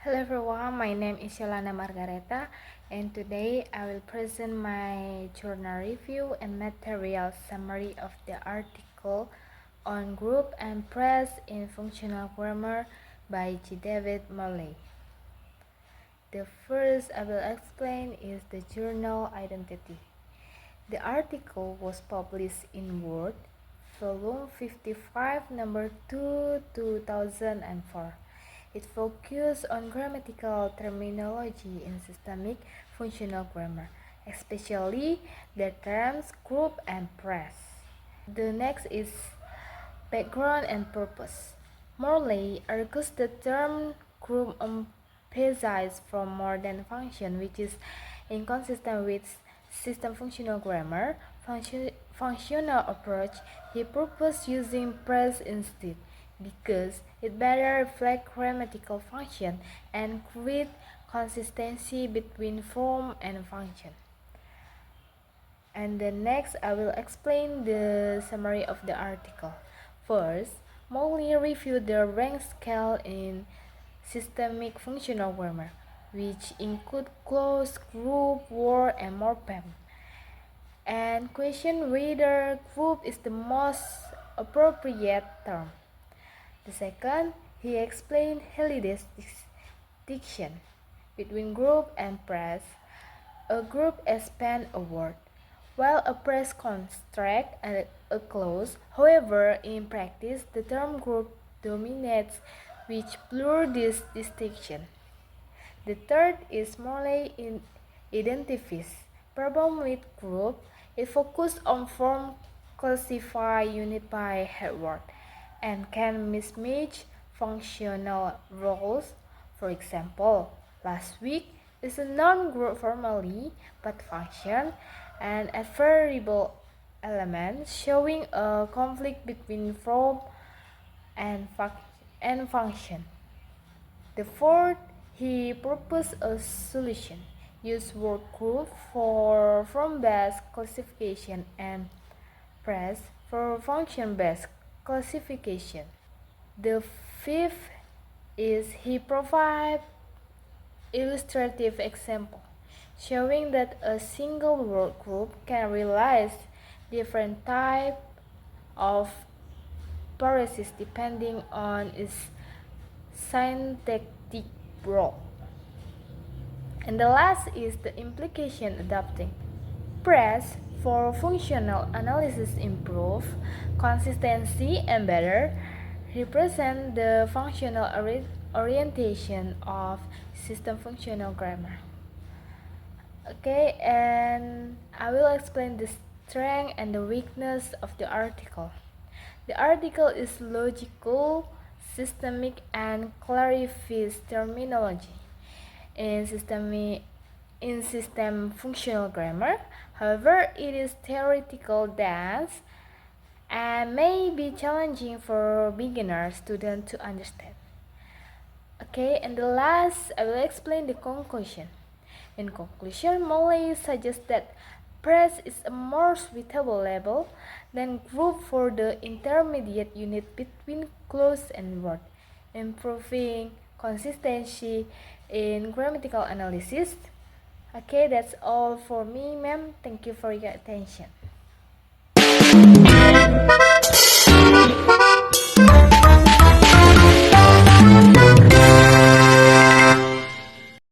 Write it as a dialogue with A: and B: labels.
A: Hello everyone, my name is Yolanda Margareta and today I will present my journal review and material summary of the article on group and press in functional grammar by G. David Morley. The first I will explain is the journal identity. The article was published in Word, volume 55, number 2, 2004. It focuses on grammatical terminology in systemic functional grammar, especially the terms group and press. The next is background and purpose. Morley argues the term group emphasizes from more than function, which is inconsistent with system functional grammar. Functional approach, he proposed using press instead, because it better reflects grammatical function and create consistency between form and function. And the next I will explain the summary of the article. First, Morley reviewed the rank scale in systemic functional grammar, which include clause, group, word, and morpheme, and question whether group is the most appropriate term. The second, he explained Halliday's distinction between group and press. A group expands a word, while a press contracts a clause. However, in practice, the term group dominates, which blurs this distinction. The third is Morley identifies problem with group. It focuses on form, classify unit by head word, and can mismatch functional roles. For example, last week is a non-group formally but function and a variable element, showing a conflict between form and function. The fourth, he proposed a solution. Use word group for form-based classification and press for function-based classification. The fifth is he provides illustrative example, showing that a single word group can realize different types of paresis depending on its syntactic role. And the last is the implication adapting. Press for functional analysis improve consistency and better represent the functional orientation of system functional grammar. Okay, and I will explain the strength and the weakness of the article. The article is logical, systemic, and clarifies terminology in system functional grammar. However, it is theoretical dense and may be challenging for beginner students to understand. Okay, and the last, I will explain the conclusion. In conclusion, Morley suggests that press is a more suitable label than group for the intermediate unit between clause and word, improving consistency in grammatical analysis. Okay, that's all for me, ma'am. Thank you for your attention.